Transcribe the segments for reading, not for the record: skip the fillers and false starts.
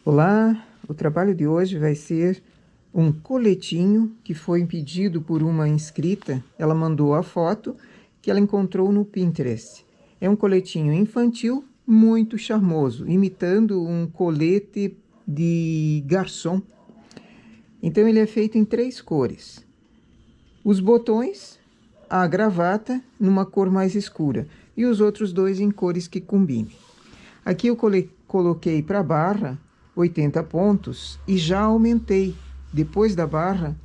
Olá, o trabalho de hoje vai ser um coletinho que foi pedido por uma inscrita. Ela mandou a foto que ela encontrou no Pinterest. É um coletinho infantil muito charmoso, imitando um colete de garçom. Então ele é feito em 3 cores. Os botões, a gravata numa cor mais escura e os outros 2 em cores que combinem. Aqui eu coloquei para a barra 80 pontos e já aumentei. Depois da barra,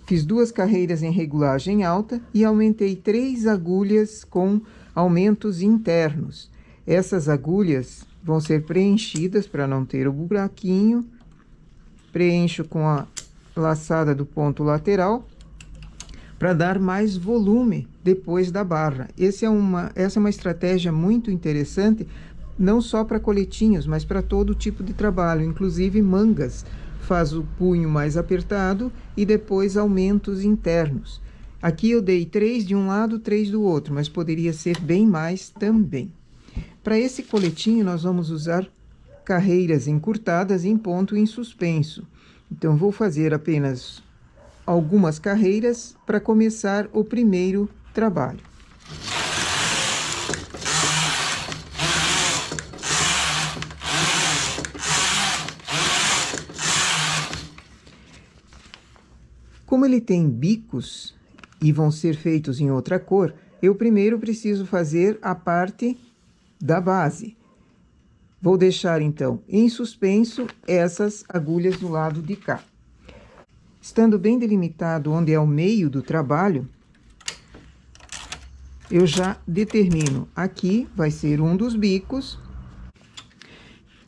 fiz 2 carreiras em regulagem alta e aumentei 3 agulhas com aumentos internos. Essas agulhas vão ser preenchidas para não ter o buraquinho. Preencho com a laçada do ponto lateral para dar mais volume depois da barra. Essa é uma estratégia muito interessante, não só para coletinhos, mas para todo tipo de trabalho, inclusive mangas. Faz o punho mais apertado e depois aumentos internos. Aqui eu dei 3 de um lado, 3 do outro, mas poderia ser bem mais também. Para esse coletinho, nós vamos usar carreiras encurtadas em ponto em suspenso. Então, vou fazer apenas algumas carreiras para começar o primeiro trabalho. Como ele tem bicos e vão ser feitos em outra cor, eu primeiro preciso fazer a parte da base. Vou deixar, então, em suspenso essas agulhas do lado de cá. Estando bem delimitado onde é o meio do trabalho, eu já determino. Aqui vai ser um dos bicos.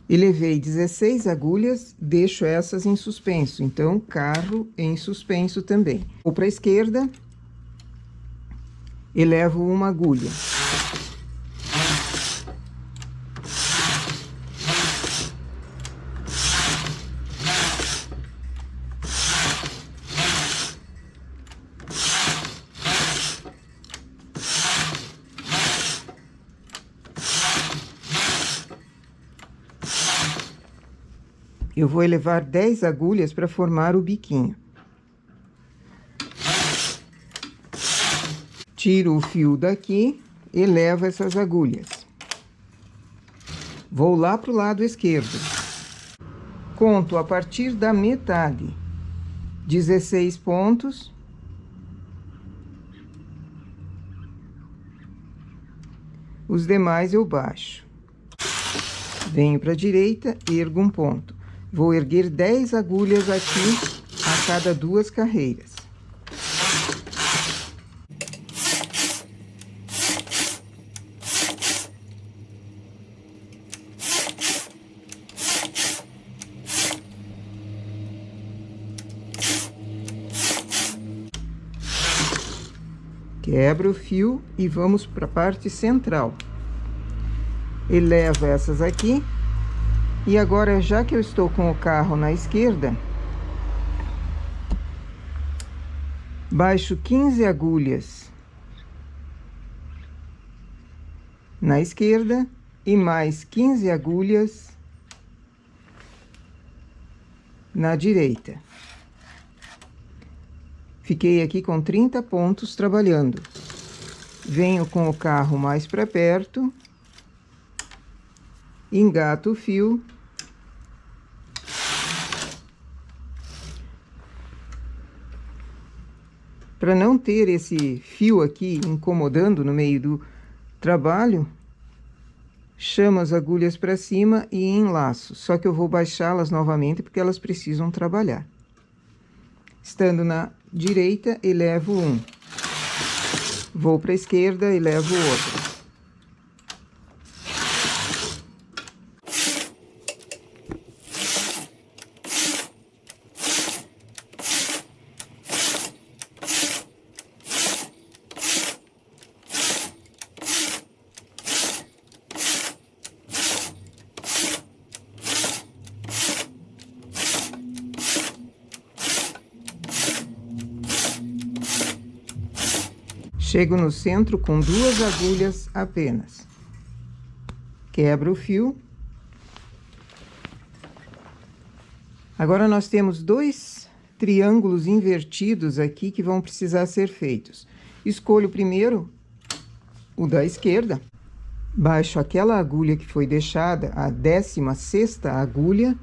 E levei 16 agulhas, deixo essas em suspenso. Então, carro em suspenso também. Vou para a esquerda, elevo uma agulha. Eu vou elevar 10 agulhas para formar o biquinho. Tiro o fio daqui, elevo essas agulhas. Vou lá para o lado esquerdo. Conto a partir da metade. 16 pontos. Os demais eu baixo. Venho para a direita, ergo um ponto. Vou erguer 10 agulhas aqui a cada 2 carreiras. Quebro o fio e vamos para a parte central. Elevo essas aqui. E agora, já que eu estou com o carro na esquerda, baixo 15 agulhas na esquerda e mais 15 agulhas na direita. Fiquei aqui com 30 pontos trabalhando. Venho com o carro mais para perto. Engato o fio. Para não ter esse fio aqui incomodando no meio do trabalho, chamo as agulhas para cima e enlaço. Só que eu vou baixá-las novamente porque elas precisam trabalhar. Estando na direita, elevo um. Vou para a esquerda, elevo o outro. Chego no centro com 2 agulhas apenas. Quebro o fio. Agora nós temos dois triângulos invertidos aqui que vão precisar ser feitos. Escolho primeiro o da esquerda, baixo aquela agulha que foi deixada, a 16ª agulha,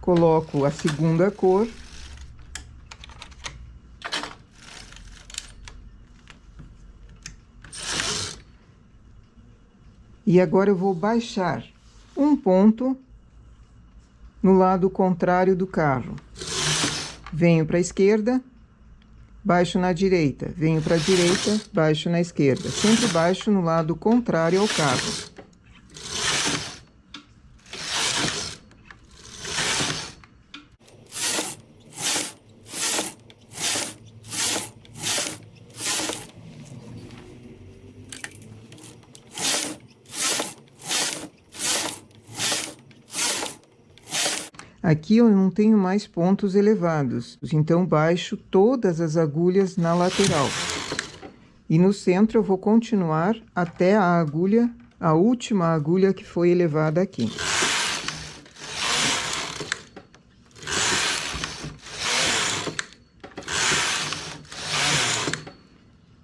coloco a segunda cor, e agora eu vou baixar um ponto no lado contrário do carro. Venho para a esquerda, baixo na direita, venho para a direita, baixo na esquerda. Sempre baixo no lado contrário ao carro. Aqui eu não tenho mais pontos elevados, então baixo todas as agulhas na lateral. E no centro eu vou continuar até a agulha, a última agulha que foi elevada aqui.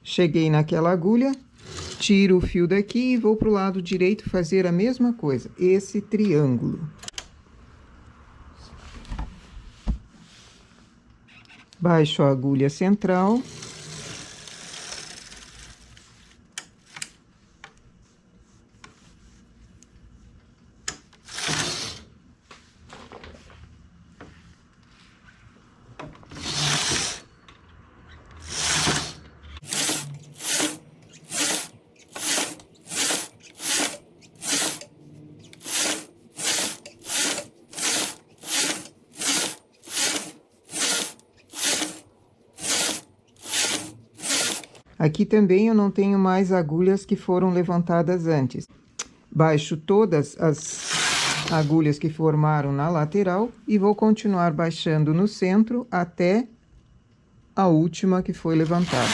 Cheguei naquela agulha, tiro o fio daqui e vou para o lado direito fazer a mesma coisa, esse triângulo. Baixo a agulha central. Aqui também eu não tenho mais agulhas que foram levantadas antes. Baixo todas as agulhas que formaram na lateral e vou continuar baixando no centro até a última que foi levantada.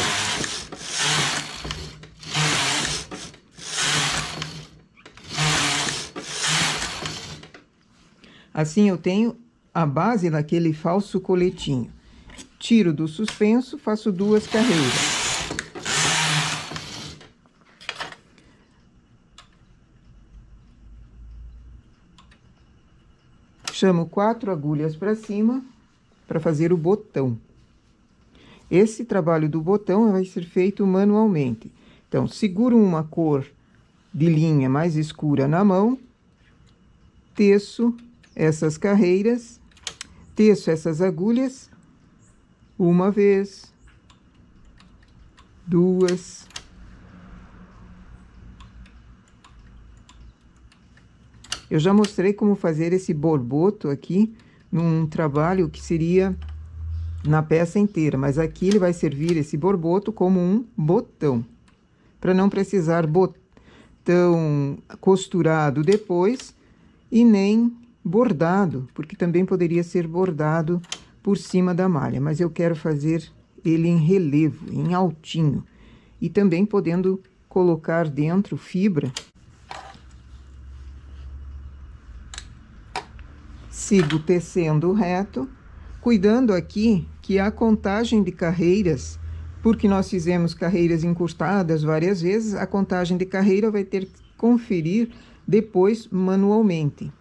Assim eu tenho a base daquele falso coletinho. Tiro do suspenso, faço 2 carreiras. Chamo 4 agulhas para cima para fazer o botão. Esse trabalho do botão vai ser feito manualmente. Então, seguro uma cor de linha mais escura na mão, teço essas carreiras, teço essas agulhas, uma vez, 2, eu já mostrei como fazer esse borboto aqui num trabalho que seria na peça inteira, mas aqui ele vai servir esse borboto como um botão, para não precisar botão costurado depois e nem bordado, porque também poderia ser bordado por cima da malha, mas eu quero fazer ele em relevo, em altinho, e também podendo colocar dentro fibra. Sigo tecendo reto, cuidando aqui que a contagem de carreiras, porque nós fizemos carreiras encurtadas várias vezes, a contagem de carreira vai ter que conferir depois manualmente.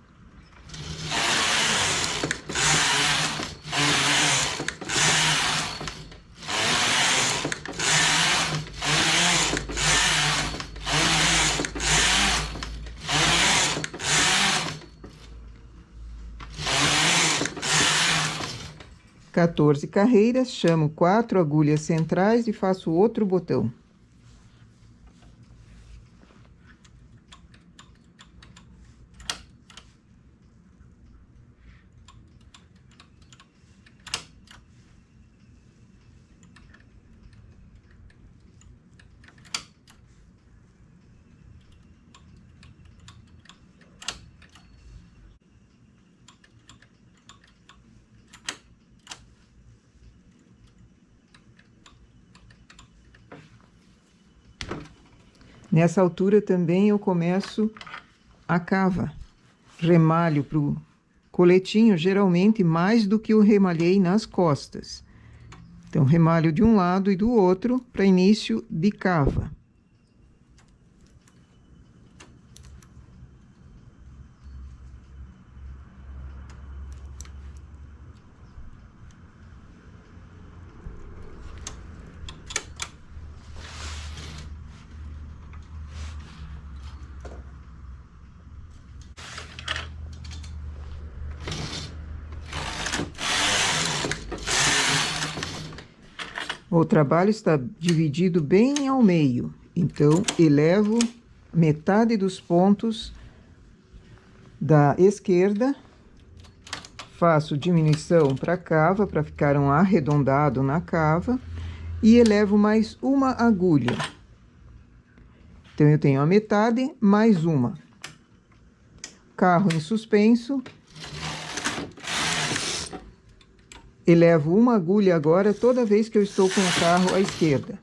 Carreiras, chamo 4 agulhas centrais e faço outro botão. Nessa altura também eu começo a cava, remalho coletinho geralmente mais do que eu remalhei nas costas. Então, remalho de um lado e do outro para início de cava. O trabalho está dividido bem ao meio, então elevo metade dos pontos da esquerda, faço diminuição para a cava, para ficar um arredondado na cava, e elevo mais uma agulha. Então, eu tenho a metade mais uma. Carro em suspenso. Elevo uma agulha agora toda vez que eu estou com o carro à esquerda.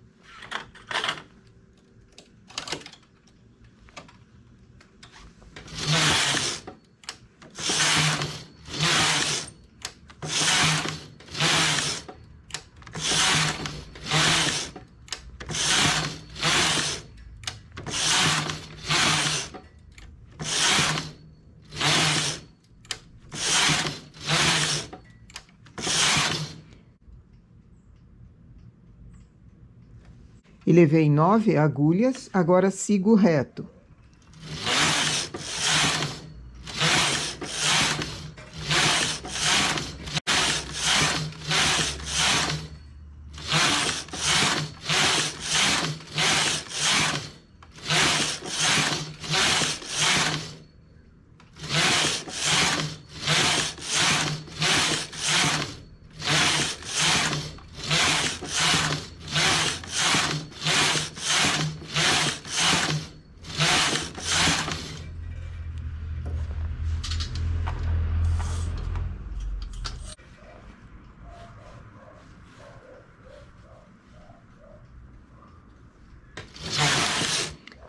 E levei 9 agulhas, agora sigo reto.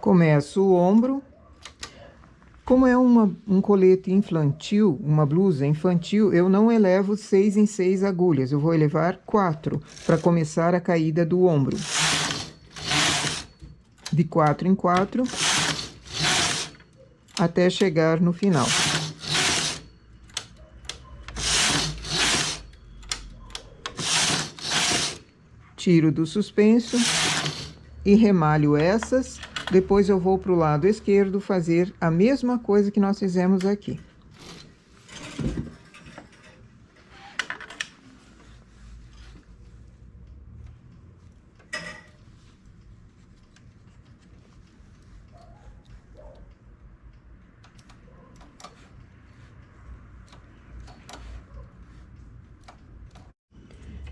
Começo o ombro. Como é um colete infantil, uma blusa infantil, eu não elevo 6 em 6 agulhas. Eu vou elevar 4 para começar a caída do ombro. De 4 em 4 até chegar no final. Tiro do suspenso e remalho essas. Depois eu vou para o lado esquerdo fazer a mesma coisa que nós fizemos aqui.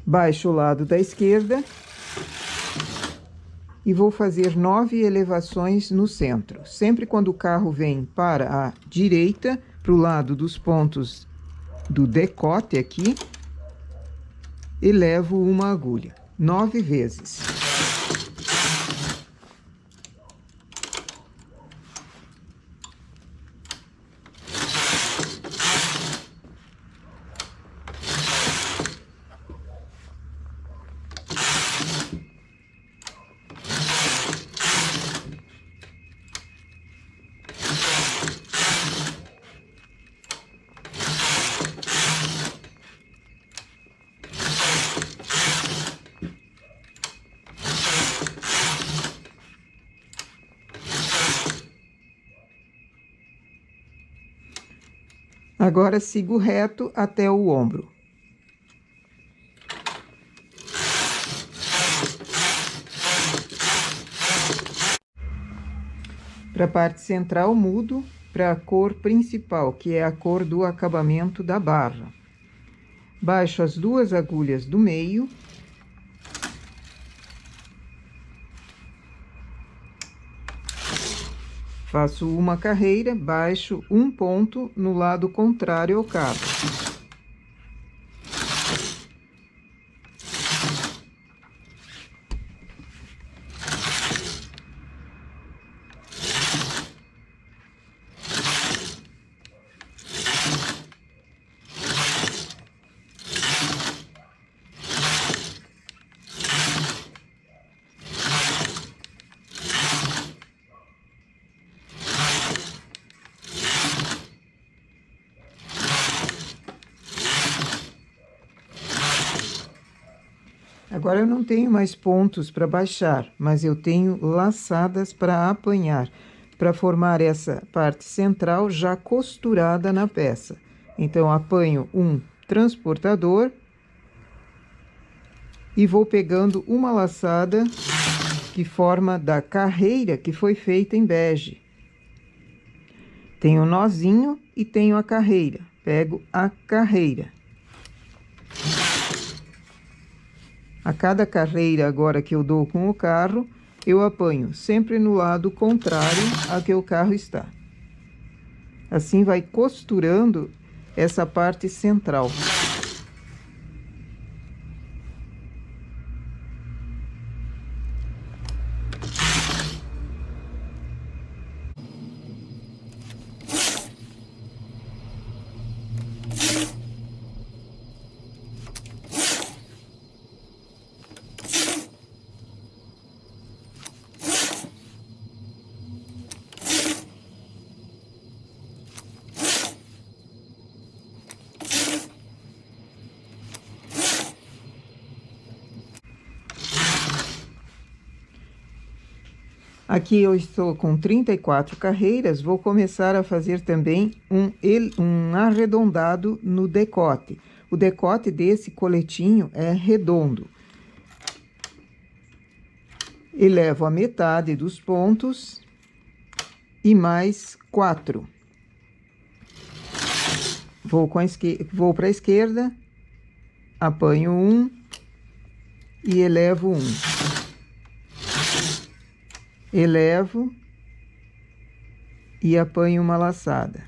Baixo o lado da esquerda. E vou fazer 9 elevações no centro. Sempre quando o carro vem para a direita, para o lado dos pontos do decote aqui, elevo uma agulha, 9 vezes. Agora sigo reto até o ombro. Para a parte central, mudo para a cor principal, que é a cor do acabamento da barra. Baixo as 2 agulhas do meio. Faço uma carreira, baixo um ponto no lado contrário ao cabo. Agora eu não tenho mais pontos para baixar, mas eu tenho laçadas para apanhar, para formar essa parte central já costurada na peça. Então, apanho um transportador e vou pegando uma laçada que forma da carreira que foi feita em bege. Tenho o nozinho e tenho a carreira. Pego a carreira. A cada carreira agora que eu dou com o carro, eu apanho sempre no lado contrário a que o carro está. Assim vai costurando essa parte central. Aqui eu estou com 34 carreiras, vou começar a fazer também um arredondado no decote. O decote desse coletinho é redondo. Elevo a metade dos pontos e mais 4. Vou para a esquerda, apanho um e elevo um. Elevo e apanho uma laçada.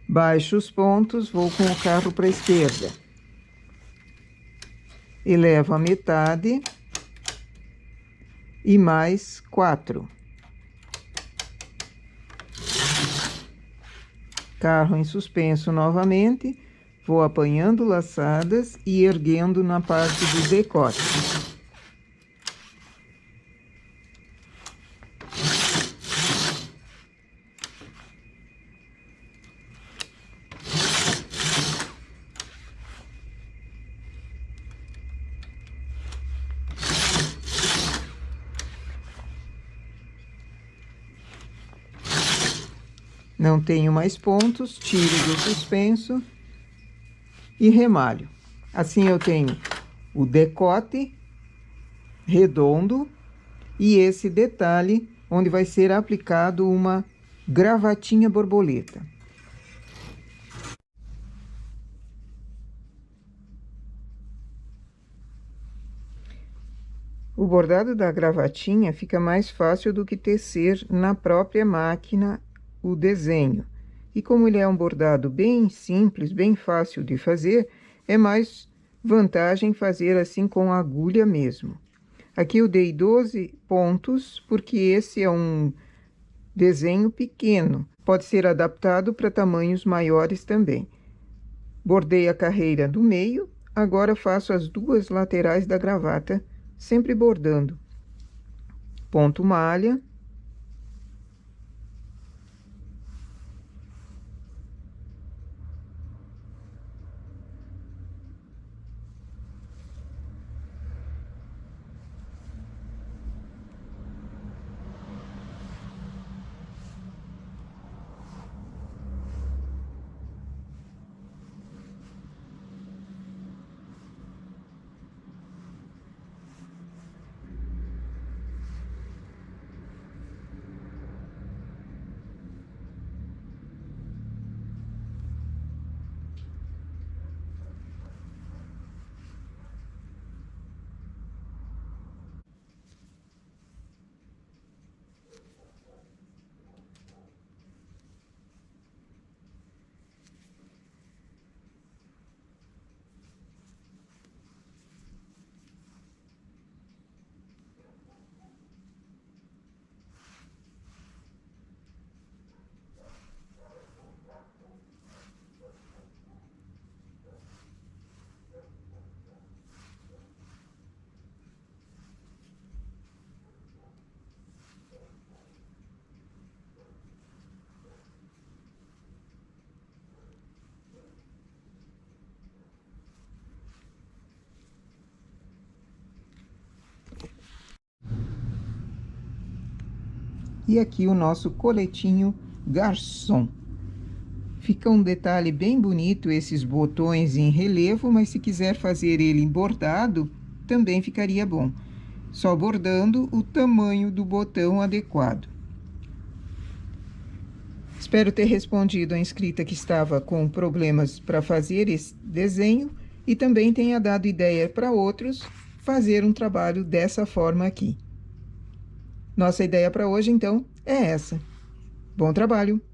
Baixo os pontos, vou com o carro para a esquerda. Elevo a metade e mais 4. Carro em suspenso novamente, vou apanhando laçadas e erguendo na parte do decote. Não tenho mais pontos, tiro do suspenso e remalho. Assim eu tenho o decote redondo e esse detalhe onde vai ser aplicado uma gravatinha borboleta. O bordado da gravatinha fica mais fácil do que tecer na própria máquina o desenho. E como ele é um bordado bem simples, bem fácil de fazer, é mais vantagem fazer assim com agulha mesmo. Aqui eu dei 12 pontos, porque esse é um desenho pequeno. Pode ser adaptado para tamanhos maiores também. Bordei a carreira do meio, agora faço as duas laterais da gravata, sempre bordando. Ponto malha. E aqui o nosso coletinho garçom. Fica um detalhe bem bonito esses botões em relevo, mas se quiser fazer ele em bordado, também ficaria bom. Só bordando o tamanho do botão adequado. Espero ter respondido a inscrita que estava com problemas para fazer esse desenho e também tenha dado ideia para outros fazer um trabalho dessa forma aqui. Nossa ideia para hoje, então, é essa. Bom trabalho!